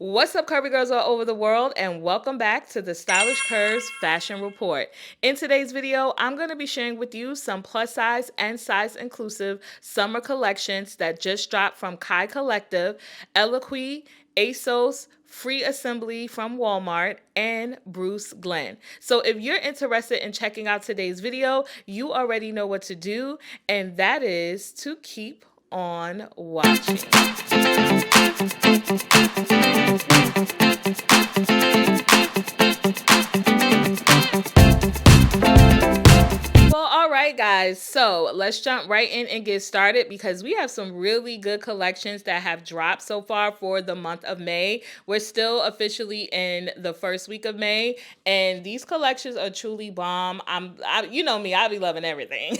What's up, curvy girls all over the world, and welcome back to the Stylish Curves Fashion Report. In today's video, I'm going to be sharing with you some plus size and size inclusive summer collections that just dropped from Kai Collective, Eloquii, ASOS, Free Assembly from Walmart, and Bruce Glen. So if you're interested in checking out today's video, you already know what to do, and that is to keep on watching. Well, all right, guys. So let's jump right in and get started because we have some really good collections that have dropped so far for the month of May. We're still officially in the first week of May, and these collections are truly bomb. You know me, I'll be loving everything.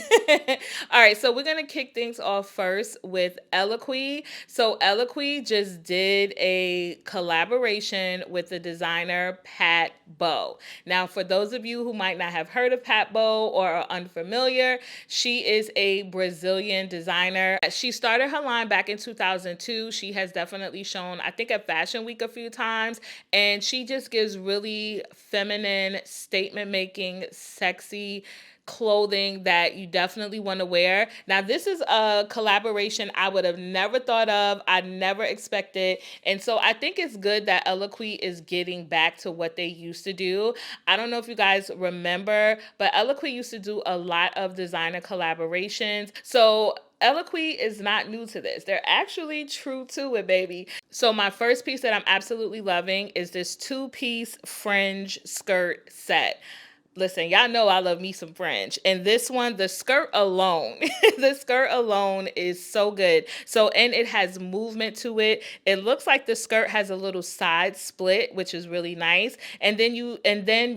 All right, so we're gonna kick things off first with Eloquii. So Eloquii just did a collaboration with the designer Pat Bo. Now, for those of you who might not have heard of PatBo or are unfamiliar, she is a Brazilian designer. She started her line back in 2002. She has definitely shown, I think, at Fashion Week a few times, and she just gives really feminine, statement-making, sexy clothing that you definitely want to wear. Now, this is a collaboration I would have never thought of. I never expected. And so I think it's good that Eloquii is getting back to what they used to do. I don't know if you guys remember, but Eloquii used to do a lot of designer collaborations. So Eloquii is not new to this. They're actually true to it, baby. So my first piece that I'm absolutely loving is this two-piece fringe skirt set. Listen, y'all know I love me some fringe. And this one, the skirt alone, the skirt alone is so good. So, and it has movement to it. It looks like the skirt has a little side split, which is really nice. And then you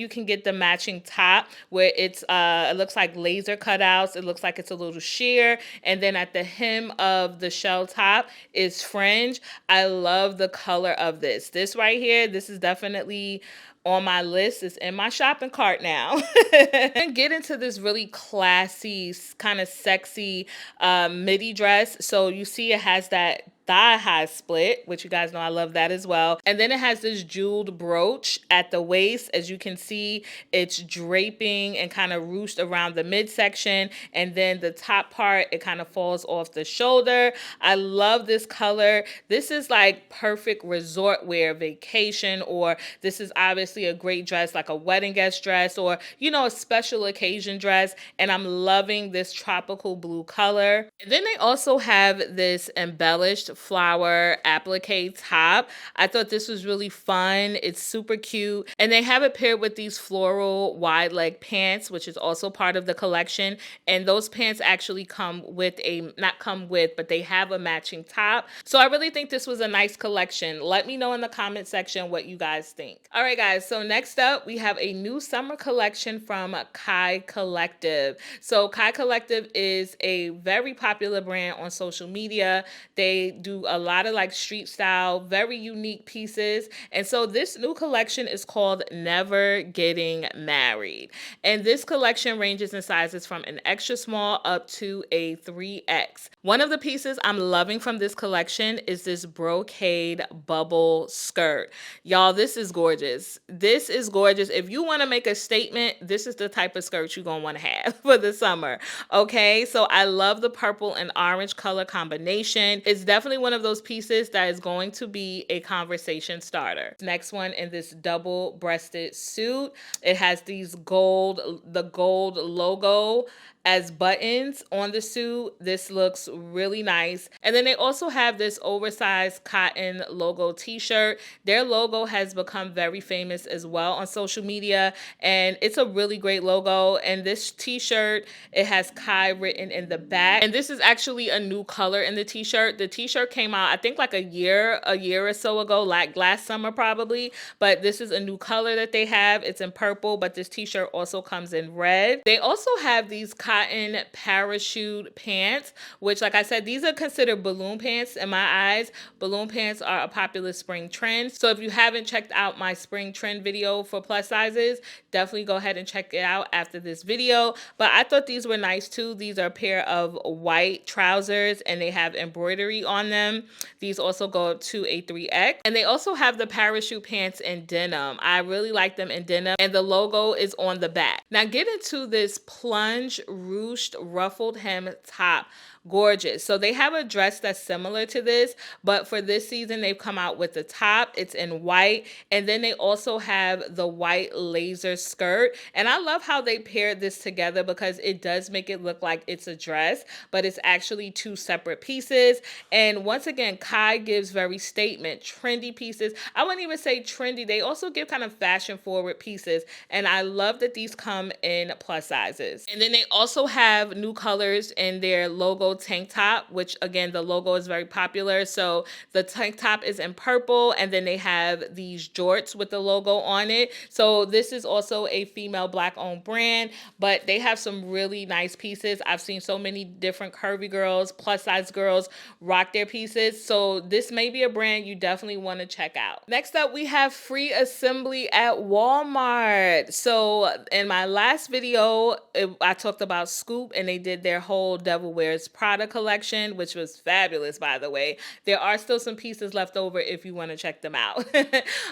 can get the matching top where it's it looks like laser cutouts. It looks like it's a little sheer. And then at the hem of the shell top is fringe. I love the color of this. This right here, this is definitely on my list. Is in my shopping cart now. And get into this really classy, kind of sexy midi dress. So you see it has that thigh high split, which you guys know I love that as well. And then it has this jeweled brooch at the waist. As you can see, it's draping and kind of ruched around the midsection. And then the top part, it kind of falls off the shoulder. I love this color. This is like perfect resort wear vacation, or this is obviously a great dress, like a wedding guest dress, or, you know, a special occasion dress. And I'm loving this tropical blue color. And then they also have this embellished flower applique top. I thought this was really fun. It's super cute. And they have it paired with these floral wide leg pants, which is also part of the collection. And those pants actually come with but they have a matching top. So I really think this was a nice collection. Let me know in the comment section what you guys think. All right, guys. So next up, we have a new summer collection from Kai Collective. So Kai Collective is a very popular brand on social media. They do a lot of like street style, very unique pieces. And so this new collection is called Never Getting Married. And this collection ranges in sizes from an extra small up to a 3X. One of the pieces I'm loving from this collection is this brocade bubble skirt. Y'all, this is gorgeous. This is gorgeous. If you want to make a statement, this is the type of skirt you're going to want to have for the summer. Okay, so I love the purple and orange color combination. It's definitely one of those pieces that is going to be a conversation starter. Next one in this double-breasted suit. It has the gold logo as buttons on the suit. This looks really nice. And then they also have this oversized cotton logo t-shirt. Their logo has become very famous as well on social media, and it's a really great logo. And this t-shirt, it has Kai written in the back. And this is actually a new color in the t-shirt. The t-shirt came out, I think, like a year or so ago, like last summer probably. But this is a new color that they have. It's in purple, but this t-shirt also comes in red. They also have these Kai cotton parachute pants, which, like I said, these are considered balloon pants in my eyes. Balloon pants are a popular spring trend. So if you haven't checked out my spring trend video for plus sizes, definitely go ahead and check it out after this video. But I thought these were nice too. These are a pair of white trousers and they have embroidery on them. These also go up to a 3X. And they also have the parachute pants in denim. I really like them in denim, and the logo is on the back. Now get into this plunge ruched ruffled hem top. Gorgeous. So they have a dress that's similar to this, but for this season they've come out with the top. It's in white, and then they also have the white laser skirt. And I love how they paired this together because it does make it look like it's a dress, but it's actually two separate pieces. And once again, Kai gives very statement trendy pieces. I wouldn't even say trendy. They also give kind of fashion forward pieces, and I love that these come in plus sizes. And then they also have new colors in their logo tank top, which again, the logo is very popular. So the tank top is in purple, and then they have these jorts with the logo on it. So this is also a female black owned brand, but they have some really nice pieces. I've seen so many different curvy girls, plus size girls rock their pieces. So this may be a brand you definitely want to check out. Next up, we have Free Assembly at Walmart. So in my last video, I talked about Scoop, and they did their whole Devil Wears Prada collection, which was fabulous, by the way. There are still some pieces left over if you want to check them out,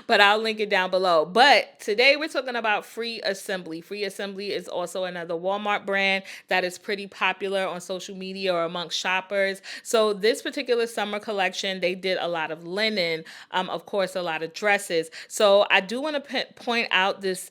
but I'll link it down below. But today we're talking about Free Assembly. Free Assembly is also another Walmart brand that is pretty popular on social media or amongst shoppers. So this particular summer collection, they did a lot of linen, of course, a lot of dresses. So I do want to point out this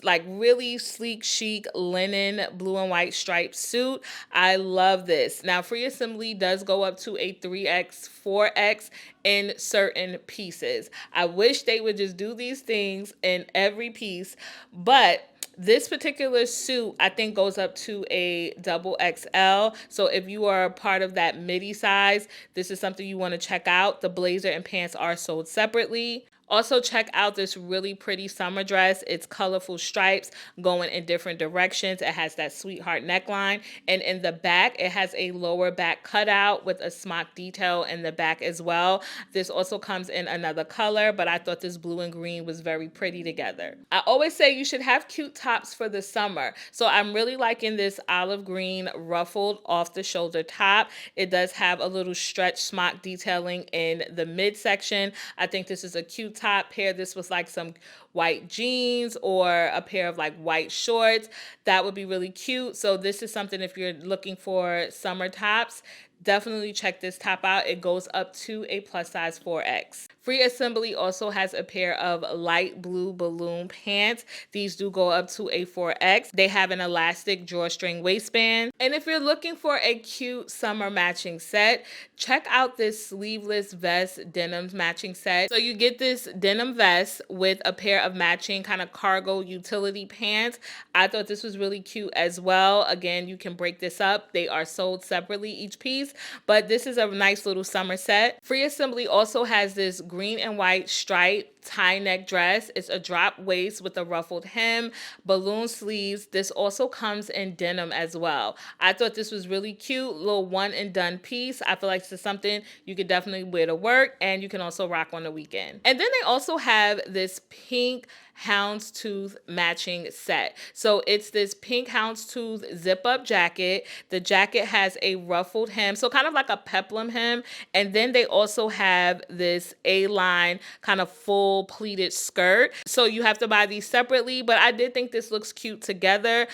like really sleek chic linen blue and white striped suit. I love this. Now Free Assembly does go up to a 3X, 4X in certain pieces. I wish they would just do these things in every piece, but this particular suit, I think, goes up to a double XL. So if you are a part of that midi size, this is something you want to check out. The blazer and pants are sold separately. Also check out this really pretty summer dress. It's colorful stripes going in different directions. It has that sweetheart neckline. And in the back, it has a lower back cutout with a smock detail in the back as well. This also comes in another color, but I thought this blue and green was very pretty together. I always say you should have cute tops for the summer. So I'm really liking this olive green ruffled off the shoulder top. It does have a little stretch smock detailing in the midsection. I think this is a cute top. Pair this with like some white jeans or a pair of like white shorts. That would be really cute. So this is something, if you're looking for summer tops, definitely check this top out. It goes up to a plus size 4X. Free Assembly also has a pair of light blue balloon pants. These do go up to a 4X. They have an elastic drawstring waistband. And if you're looking for a cute summer matching set, check out this sleeveless vest denim matching set. So you get this denim vest with a pair of matching kind of cargo utility pants. I thought this was really cute as well. Again, you can break this up. They are sold separately, each piece, but this is a nice little summer set. Free Assembly also has this green and white stripe tie neck dress. It's a drop waist with a ruffled hem, balloon sleeves. This also comes in denim as well. I thought this was really cute, little one and done piece. I feel like this is something you could definitely wear to work, and you can also rock on the weekend. And then they also have this pink houndstooth matching set. So it's this pink houndstooth zip up jacket. The jacket has a ruffled hem, so kind of like a peplum hem. And then they also have this A-line kind of full pleated skirt. So you have to buy these separately, but I did think this looks cute together.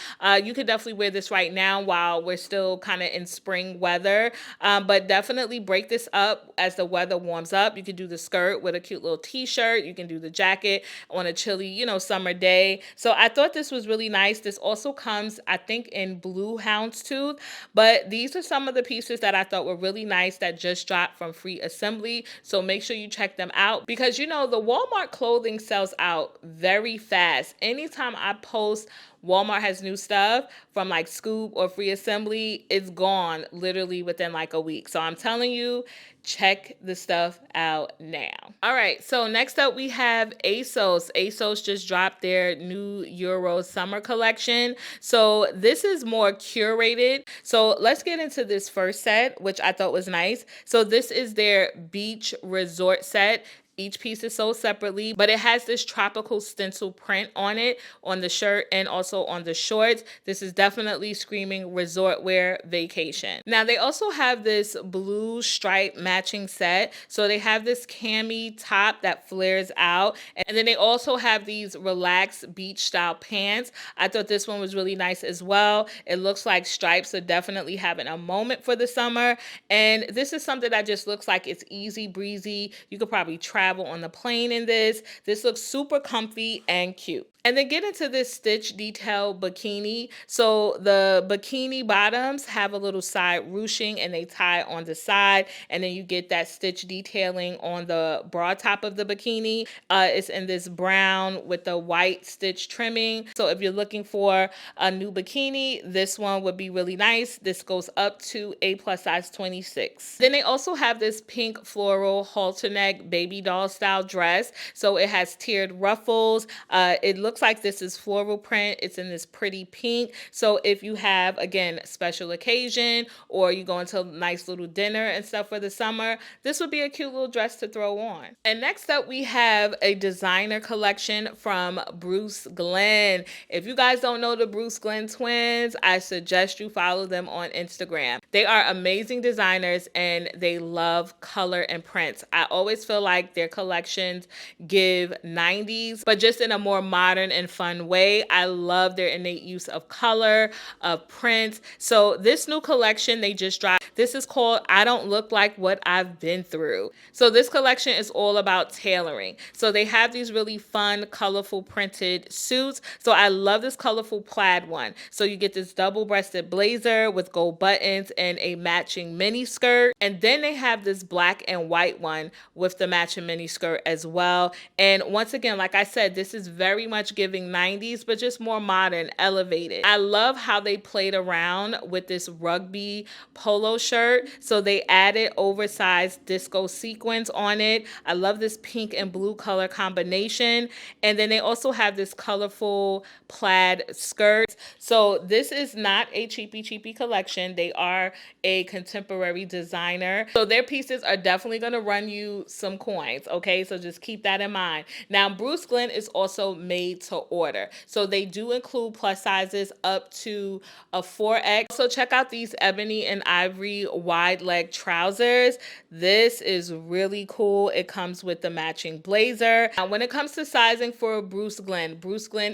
You could definitely wear this right now while we're still kind of in spring weather, but definitely break this up as the weather warms up. You can do the skirt with a cute little t-shirt. You can do the jacket on a chilly, summer day. So I thought this was really nice. This also comes, I think, in blue houndstooth, but these are some of the pieces that I thought were really nice that just dropped from Free Assembly. So make sure you check them out, because the Walmart clothing sells out very fast. Anytime I post Walmart has new stuff from like Scoop or Free Assembly. It's gone literally within like a week. So I'm telling you, check the stuff out now. All right, so next up we have ASOS. ASOS just dropped their new Euro summer collection. So this is more curated. So let's get into this first set, which I thought was nice. So this is their beach resort set. Each piece is sold separately, but it has this tropical stencil print on it, on the shirt and also on the shorts. This is definitely screaming resort wear vacation. Now they also have this blue stripe matching set. So they have this cami top that flares out. And then they also have these relaxed beach style pants. I thought this one was really nice as well. It looks like stripes are definitely having a moment for the summer. And this is something that just looks like it's easy breezy. You could probably travel on the plane in this. This looks super comfy and cute. And then get into this stitch detail bikini. So the bikini bottoms have a little side ruching and they tie on the side. And then you get that stitch detailing on the bra top of the bikini. It's in this brown with the white stitch trimming. So if you're looking for a new bikini, this one would be really nice. This goes up to a plus size 26. Then they also have this pink floral halter neck baby doll style dress. So it has tiered ruffles. It looks like this is floral print. It's in this pretty pink. So if you have, again, special occasion or you go into a nice little dinner and stuff for the summer, this would be a cute little dress to throw on. And next up, we have a designer collection from Bruce Glen. If you guys don't know the Bruce Glen twins, I suggest you follow them on Instagram. They are amazing designers and they love color and prints. I always feel like their collections give 90s, but just in a more modern and fun way. I love their innate use of color, of prints. So this new collection they just dropped, this is called I Don't Look Like What I've Been Through. So this collection is all about tailoring. So they have these really fun, colorful printed suits. So I love this colorful plaid one. So you get this double-breasted blazer with gold buttons and a matching mini skirt. And then they have this black and white one with the matching mini skirt as well. And once again, like I said, this is very much giving 90s, but just more modern, elevated. I love how they played around with this rugby polo shirt. So they added oversized disco sequins on it. I love this pink and blue color combination. And then they also have this colorful plaid skirt. So this is not a cheapy collection. They are a contemporary designer. So their pieces are definitely going to run you some coins. Okay, so just keep that in mind. Now, Bruce Glen is also made to order. So they do include plus sizes up to a 4X. So check out these ebony and ivory wide leg trousers. This is really cool. It comes with the matching blazer. Now, when it comes to sizing for Bruce Glen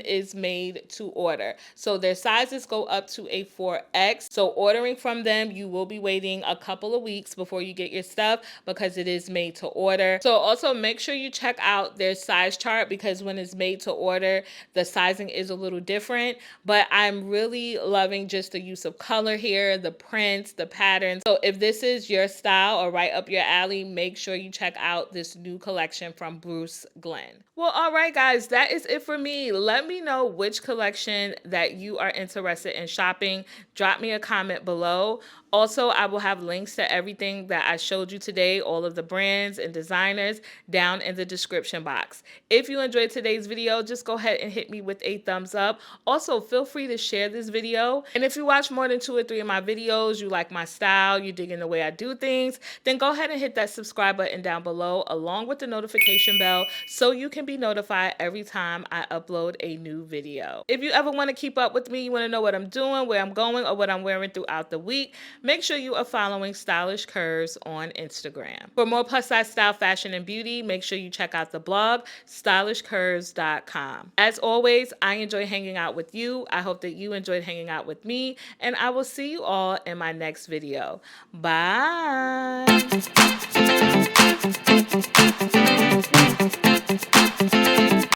is made to order. So their sizes go up to a 4X. So ordering from them, you will be waiting a couple of weeks before you get your stuff because it is made to order. So also make sure you check out their size chart because when it's made to order, the sizing is a little different. But I'm really loving just the use of color here, the prints, the patterns. So if this is your style or right up your alley, make sure you check out this new collection from Bruce Glen. Well, all right, guys, that is it for me. Let me know which collection that you are interested in shopping. Drop me a comment below. Also, I will have links to everything that I showed you today, all of the brands and designers down in the description box. If you enjoyed today's video, just go ahead and hit me with a thumbs up. Also, feel free to share this video. And if you watch more than 2 or 3 of my videos, you like my style, you dig in the way I do things, then go ahead and hit that subscribe button down below along with the notification bell so you can be notified every time I upload a new video. If you ever want to keep up with me, you want to know what I'm doing, where I'm going, or what I'm wearing throughout the week, make sure you are following Stylish Curves on Instagram. For more plus size style, fashion, and beauty, make sure you check out the blog, stylishcurves.com. As always, I enjoy hanging out with you. I hope that you enjoyed hanging out with me, and I will see you all in my next video. Bye.